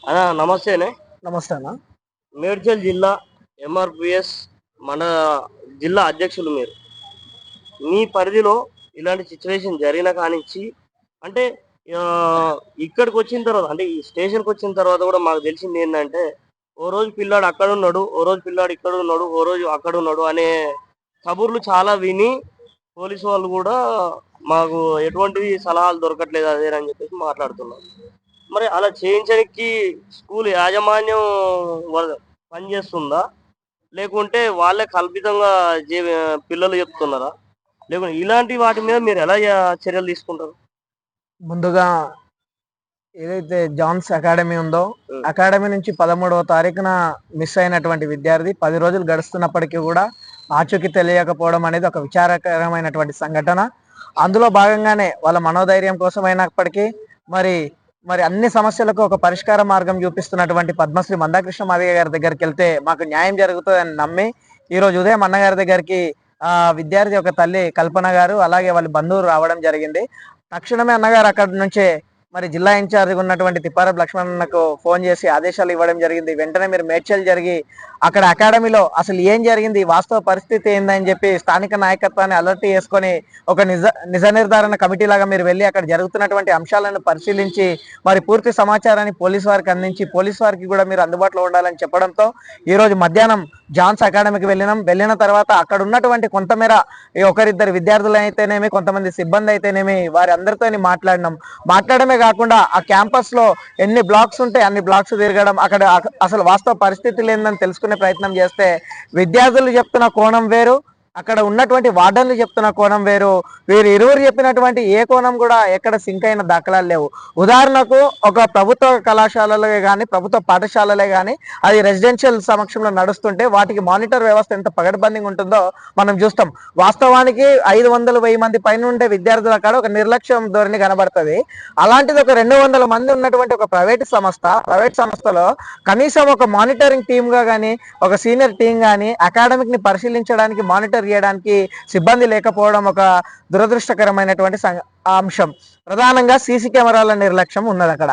అన్నా నమస్తేనే. నమస్తే అన్న. మేడ్చల్ జిల్లా ఎంఆర్పిఎస్ మన జిల్లా అధ్యక్షులు మీరు. మీ పరిధిలో ఇలాంటి సిచ్యువేషన్ జరిగిన కానించి అంటే ఇక్కడికి వచ్చిన తర్వాత అంటే ఈ స్టేషన్కి వచ్చిన తర్వాత కూడా మాకు తెలిసింది ఏంటంటే ఓ రోజు పిల్లాడు అక్కడ ఉన్నాడు, ఓ రోజు పిల్లాడు ఇక్కడ ఉన్నాడు, ఓ రోజు అక్కడ ఉన్నాడు అనే కబుర్లు చాలా విని పోలీసు వాళ్ళు కూడా మాకు ఎటువంటి సలహాలు దొరకట్లేదు అదేనని చెప్పేసి మాట్లాడుతున్నారు. మరి అలా చేయించడానికి స్కూల్ యాజమాన్యం పనిచేస్తుందా? లేకుంటే వాళ్ళే కల్పితంగా పిల్లలు చెప్తున్నారా? లేకుంటే ఇలాంటి వాటి మీద మీరు ఎలా చర్యలు తీసుకుంటారు? ముందుగా ఏదైతే జాన్స్ అకాడమీ ఉందో అకాడమీ నుంచి 13వ తారీఖున మిస్ అయినటువంటి విద్యార్థి 10 రోజులు గడుస్తున్నప్పటికీ కూడా ఆచూకీ తెలియకపోవడం అనేది ఒక విచారకరమైనటువంటి సంఘటన. అందులో భాగంగానే వాళ్ళ మనోధైర్యం కోసం అయినప్పటికీ మరి మరి అన్ని సమస్యలకు ఒక పరిష్కార మార్గం చూపిస్తున్నటువంటి పద్మశ్రీ మందాకృష్ణ మాదిగ గారి దగ్గరికి వెళ్తే మాకు న్యాయం జరుగుతుందని నమ్మి ఈరోజు ఉదయం అన్నగారి దగ్గరికి విద్యార్థి ఒక తల్లి కల్పన గారు అలాగే వాళ్ళ బంధువులు రావడం జరిగింది. తక్షణమే అన్నగారు అక్కడి నుంచే మరి జిల్లా ఇన్ఛార్జ్ ఉన్నటువంటి తిప్పారపు లక్ష్మణ్కు ఫోన్ చేసి ఆదేశాలు ఇవ్వడం జరిగింది. వెంటనే మీరు మేడ్చల్ జరిగి అక్కడ అకాడమీలో అసలు ఏం జరిగింది, వాస్తవ పరిస్థితి ఏందని చెప్పి స్థానిక నాయకత్వాన్ని అలర్ట్ చేసుకొని ఒక నిజ నిర్ధారణ కమిటీ లాగా మీరు వెళ్ళి అక్కడ జరుగుతున్నటువంటి అంశాలను పరిశీలించి మరి పూర్తి సమాచారాన్ని పోలీసు వారికి అందించి పోలీసు వారికి కూడా మీరు అందుబాటులో ఉండాలని చెప్పడంతో ఈరోజు మధ్యాహ్నం జాన్స్ అకాడమీకి వెళ్ళిన తర్వాత అక్కడ ఉన్నటువంటి కొంతమేర ఒకరిద్దరు విద్యార్థులు అయితేనేమి కొంతమంది సిబ్బంది అయితేనేమి వారి అందరితో మాట్లాడమే కాకుండా ఆ క్యాంపస్ లో ఎన్ని బ్లాక్స్ ఉంటే అన్ని బ్లాక్స్ తిరగడం అక్కడ అసలు వాస్తవ పరిస్థితి లేదని తెలుసుకునే ప్రయత్నం చేస్తే విద్యార్థులు చెప్తున్న కోణం వేరు, అక్కడ ఉన్నటువంటి వార్డన్లు చెప్తున్న కోణం వేరు, వీరు ఇరువురు చెప్పినటువంటి ఏ కోణం కూడా ఎక్కడ సింక్ అయిన దాఖలాలు లేవు. ఉదాహరణకు ఒక ప్రభుత్వ కళాశాలలే కానీ ప్రభుత్వ పాఠశాలలే కానీ అది రెసిడెన్షియల్ సమక్షంలో నడుస్తుంటే వాటికి మానిటర్ వ్యవస్థ ఎంత పగడ్బందీగా ఉంటుందో మనం చూస్తాం. వాస్తవానికి 500-1000 మంది పైన ఉండే విద్యార్థుల కాడ ఒక నిర్లక్ష్యం ధోరణి కనబడుతుంది. అలాంటిది ఒక 200 మంది ఉన్నటువంటి ఒక ప్రైవేట్ సంస్థలో కనీసం ఒక మానిటరింగ్ టీమ్ గా కానీ ఒక సీనియర్ టీం కానీ అకాడమిక్ ని పరిశీలించడానికి మానిటర్ చేయడానికి సిబ్బంది లేకపోవడం ఒక దురదృష్టకరమైనటువంటి అంశం. ప్రధానంగా సీసీ కెమెరాల నిర్లక్ష్యం ఉన్నది అక్కడ.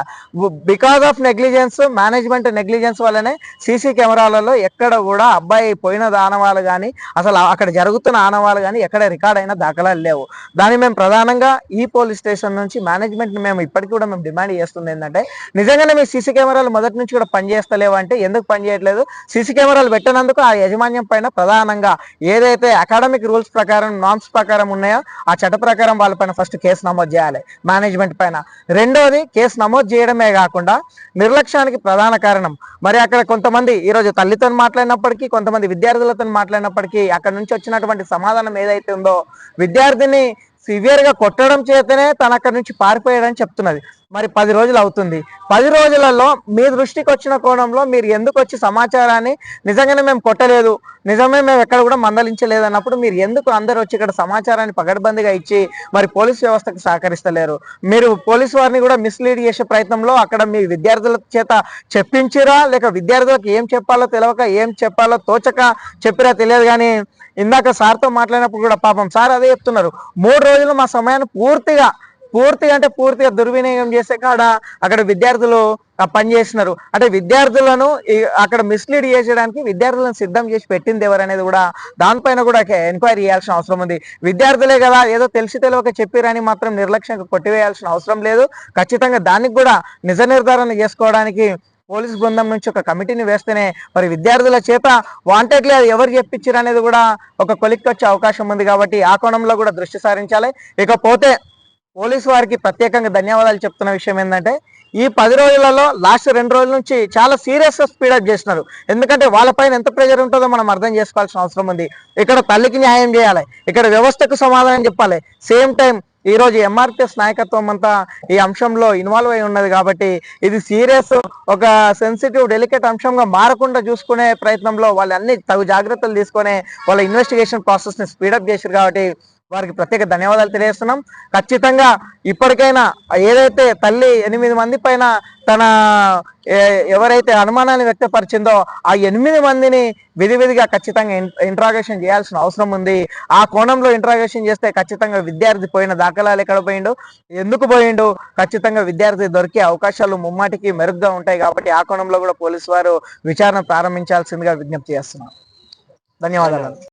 Because of negligence, management negligence వల్లనే సీసీ కెమెరాలలో ఎక్కడ కూడా అబ్బాయి పోయిన ఆనవాళ్ళు కానీ అసలు అక్కడ జరుగుతున్న ఆనవాళ్ళు కానీ ఎక్కడ రికార్డ్ అయిన దాఖలాలు లేవు. దాన్ని మేము ప్రధానంగా ఈ పోలీస్ స్టేషన్ నుంచి మేనేజ్మెంట్ మేము ఇప్పటికీ కూడా మేము డిమాండ్ చేస్తుంది ఏంటంటే నిజంగానే మీ సీసీ కెమెరాలు మొదటి నుంచి కూడా పనిచేస్తలేవు అంటే ఎందుకు పనిచేయట్లేదు? సీసీ కెమెరాలు పెట్టినందుకు ఆ యాజమాన్యం పైన ప్రధానంగా ఏదైతే అకాడమిక్ రూల్స్ ప్రకారం నామ్స్ ప్రకారం ఉన్నాయో ఆ చట్ట ప్రకారం వాళ్ళపైన ఫస్ట్ కేసు నమోదు చేయాలి మేనేజ్మెంట్ పైన. రెండోది కేసు నమోదు చేయడమే కాకుండా నిర్లక్ష్యానికి ప్రధాన కారణం మరి అక్కడ కొంతమంది ఈరోజు తల్లితో మాట్లాడినప్పటికీ కొంతమంది విద్యార్థులతో మాట్లాడినప్పటికీ అక్కడ నుంచి వచ్చినటువంటి సమాధానం ఏదైతే ఉందో విద్యార్థిని సివియర్ గా కొట్టడం చేతనే తన అక్కడి నుంచి పారిపోయాడని చెప్తున్నది. మరి 10 రోజులు అవుతుంది. 10 రోజులలో మీ దృష్టికి వచ్చిన కోణంలో మీరు ఎందుకు వచ్చి సమాచారాన్ని నిజంగానే మేము కొట్టలేదు, నిజమే మేము ఎక్కడ కూడా మందలించలేదు అన్నప్పుడు మీరు ఎందుకు అందరు వచ్చి ఇక్కడ సమాచారాన్ని పగడ్బందీగా ఇచ్చి మరి పోలీస్ వ్యవస్థకు సహకరిస్తలేరు? మీరు పోలీసు వారిని కూడా మిస్లీడ్ చేసే ప్రయత్నంలో అక్కడ మీ విద్యార్థుల చేత చెప్పించిరా లేక విద్యార్థులకు ఏం చెప్పాలో తెలియక ఏం చెప్పాలో తోచక చెప్పిరా తెలియదు. కానీ ఇందాక సార్తో మాట్లాడినప్పుడు కూడా పాపం సార్ అదే చెప్తున్నారు, 3 రోజులు మా సమయాన్ని పూర్తిగా దుర్వినియోగం చేసే కాడ అక్కడ విద్యార్థులు పనిచేస్తున్నారు. అంటే విద్యార్థులను అక్కడ మిస్లీడ్ చేసేయడానికి విద్యార్థులను సిద్ధం చేసి పెట్టింది ఎవరనేది కూడా దానిపైన కూడా ఎంక్వైరీ చేయాల్సిన అవసరం ఉంది. విద్యార్థులే కదా ఏదో తెలిసి తెలియక చెప్పిరని మాత్రం నిర్లక్ష్యంగా కొట్టివేయాల్సిన అవసరం లేదు. ఖచ్చితంగా దానికి కూడా నిజ నిర్ధారణ చేసుకోవడానికి పోలీస్ బృందం నుంచి ఒక కమిటీని వేస్తేనే మరి విద్యార్థుల చేత వాంటెడ్లీ అది ఎవరు చెప్పించారు అనేది కూడా ఒక కొలిక్కి వచ్చే అవకాశం ఉంది. కాబట్టి ఆ కోణంలో కూడా దృష్టి సారించాలి. ఇకపోతే పోలీసు వారికి ప్రత్యేకంగా ధన్యవాదాలు చెప్తున్న విషయం ఏంటంటే ఈ 10 రోజులలో లాస్ట్ 2 రోజుల నుంచి చాలా సీరియస్గా స్పీడప్ చేస్తున్నారు. ఎందుకంటే వాళ్ళపైన ఎంత ప్రెజర్ ఉంటుందో మనం అర్థం చేసుకోవాల్సిన అవసరం ఉంది. ఇక్కడ తల్లికి న్యాయం చేయాలి, ఇక్కడ వ్యవస్థకు సమాధానం చెప్పాలి. సేమ్ టైం ఈరోజు ఎంఆర్పిఎస్ నాయకత్వం అంతా ఈ అంశంలో ఇన్వాల్వ్ అయి ఉన్నది. కాబట్టి ఇది సీరియస్ ఒక సెన్సిటివ్ డెలికేట్ అంశంగా మారకుండా చూసుకునే ప్రయత్నంలో వాళ్ళు అన్ని తగు జాగ్రత్తలు తీసుకొని వాళ్ళ ఇన్వెస్టిగేషన్ ప్రాసెస్ని స్పీడప్ చేశారు. కాబట్టి వారికి ప్రత్యేక ధన్యవాదాలు తెలియజేస్తున్నాం. ఖచ్చితంగా ఇప్పటికైనా ఏదైతే తల్లి 8 మంది పైన తన ఎవరైతే అనుమానాన్ని వ్యక్తపరిచిందో ఆ 8 మందిని విధిగా ఖచ్చితంగా ఇంట్రాగేషన్ చేయాల్సిన అవసరం ఉంది. ఆ కోణంలో ఇంట్రాగేషన్ చేస్తే ఖచ్చితంగా విద్యార్థి పోయిన దాఖలాలు ఎక్కడ పోయిండు, ఎందుకు పోయిండు, ఖచ్చితంగా విద్యార్థి దొరికే అవకాశాలు ముమ్మాటికి మెరుగ్గా ఉంటాయి. కాబట్టి ఆ కోణంలో కూడా పోలీసు వారు విచారణ ప్రారంభించాల్సిందిగా విజ్ఞప్తి చేస్తున్నాం. ధన్యవాదాలు.